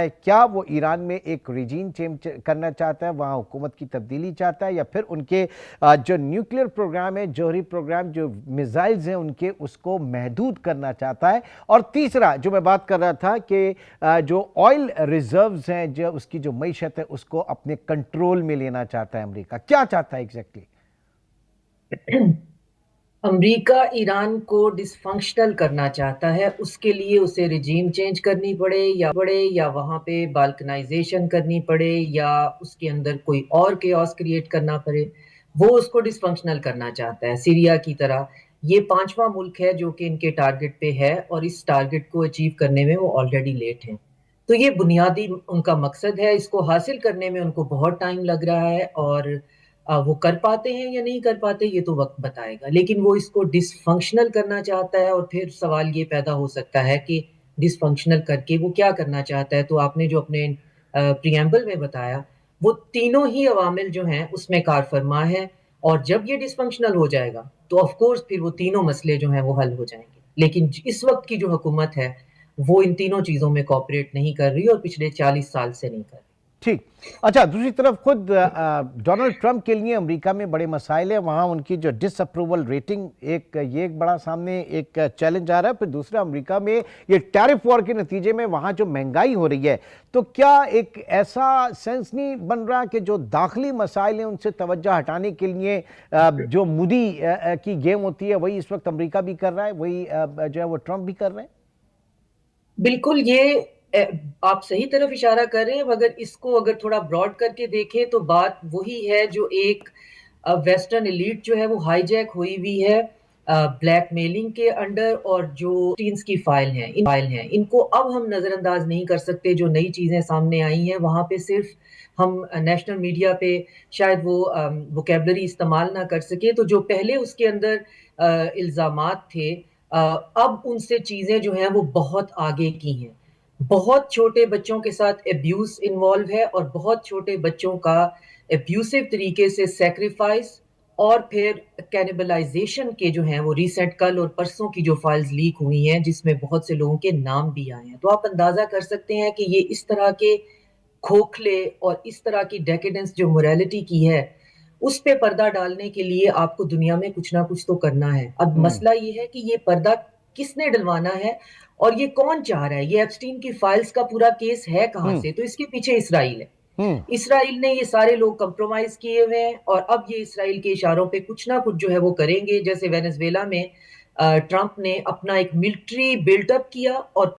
ہے, کیا وہ ایران میں ایک ریجیم چینج کرنا چاہتا ہے, وہاں حکومت کی تبدیلی چاہتا ہے, یا پھر ان کے جو نیوکلیئر پروگرام ہے, جوہری پروگرام, جو میزائلز ہیں ان کے, اس کو محدود کرنا چاہتا ہے. اور تیسرا جو میں بات کر رہا تھا کہ جو آئل ریزروز ہیں, جو اس کی جو معیشت ہے, اس کو اپنے کنٹرول میں لینا چاہتا ہے امریکہ. کیا چاہتا ہے ایگزیکٹلی؟ امریکہ ایران کو ڈس فنکشنل کرنا چاہتا ہے. اس کے لیے اسے رجیم چینج کرنی پڑے یا وہاں پہ بالکنائزیشن کرنی پڑے یا اس کے اندر کوئی اور کیوس کریٹ کرنا پڑے. وہ اس کو ڈس فنکشنل کرنا چاہتا ہے سیریا کی طرح. یہ 5واں ملک ہے جو کہ ان کے ٹارگٹ پہ ہے اور اس ٹارگٹ کو اچیو کرنے میں وہ آلریڈی لیٹ ہیں. تو یہ بنیادی ان کا مقصد ہے. اس کو حاصل کرنے میں ان کو بہت ٹائم لگ رہا ہے اور وہ کر پاتے ہیں یا نہیں کر پاتے یہ تو وقت بتائے گا. لیکن وہ اس کو ڈس فنکشنل کرنا چاہتا ہے. اور پھر سوال یہ پیدا ہو سکتا ہے کہ ڈس فنکشنل کر کے وہ کیا کرنا چاہتا ہے. تو آپ نے جو اپنے پریمبل میں بتایا وہ تینوں ہی عوامل جو ہیں اس میں کار فرما ہے. اور جب یہ ڈس فنکشنل ہو جائے گا تو آف کورس پھر وہ تینوں مسئلے جو ہیں وہ حل ہو جائیں گے. لیکن اس وقت کی جو حکومت ہے وہ ان تینوں چیزوں میں کوآپریٹ نہیں کر رہی اور پچھلے 40 سال سے نہیں کر رہی. ٹھیک. اچھا, دوسری طرف خود ڈونلڈ ٹرمپ کے لیے امریکہ میں بڑے مسائل ہیں. وہاں ان کی جو ڈس اپروول ریٹنگ, ایک بڑا سامنے ایک چیلنج آ رہا ہے. پھر دوسرا, امریکہ میں یہ ٹیرف وار کے نتیجے میں وہاں جو مہنگائی ہو رہی ہے, تو کیا ایک ایسا سینس نہیں بن رہا کہ جو داخلی مسائل ہیں ان سے توجہ ہٹانے کے لیے جو مودی کی گیم ہوتی ہے وہی اس وقت امریکہ بھی کر رہا ہے, وہی جو ہے وہ ٹرمپ بھی کر رہے ہیں؟ بالکل, یہ آپ صحیح طرف اشارہ کر رہے ہیں. مگر اس کو اگر تھوڑا براڈ کر کے دیکھیں تو بات وہی ہے جو ایک ویسٹرن ایلیٹ جو ہے وہ ہائی جیک ہوئی ہوئی ہے بلیک میلنگ کے انڈر. اور جو ٹینز کی فائل ہیں ان کو اب ہم نظر انداز نہیں کر سکتے. جو نئی چیزیں سامنے آئی ہیں وہاں پہ صرف ہم نیشنل میڈیا پہ شاید وہ ووکیبلری استعمال نہ کر سکے. تو جو پہلے اس کے اندر الزامات تھے اب ان سے چیزیں جو ہیں وہ بہت آگے کی ہیں. بہت چھوٹے بچوں کے ساتھ ابیوز انوالو ہے اور بہت چھوٹے بچوں کا ابیوسو طریقے سے سیکریفائس اور پھر کینیبلائزیشن کے جو ہیں وہ ریسنٹ کل اور پرسوں کی جو فائلز لیک ہوئی ہیں جس میں بہت سے لوگوں کے نام بھی آئے ہیں. تو آپ اندازہ کر سکتے ہیں کہ یہ اس طرح کے کھوکھلے اور اس طرح کی ڈیکیڈنس جو موریلٹی کی ہے اس پہ پردہ ڈالنے کے لیے آپ کو دنیا میں کچھ نہ کچھ تو کرنا ہے. اب مسئلہ یہ ہے کہ یہ پردہ کس نے ڈلوانا ہے اور یہ کون چاہ رہا ہے. یہ ایپسٹین کی فائلز کا پورا کیس ہے کہاں سے؟ تو اس کے پیچھے اسرائیل ہے. اسرائیل نے یہ سارے لوگ کمپرومائز کیے ہوئے ہیں اور اب یہ اسرائیل کے اشاروں پہ کچھ نہ کچھ جو ہے وہ کریں گے. جیسے وینزویلا میں ٹرمپ نے اپنا ایک ملٹری بلٹ اپ کیا اور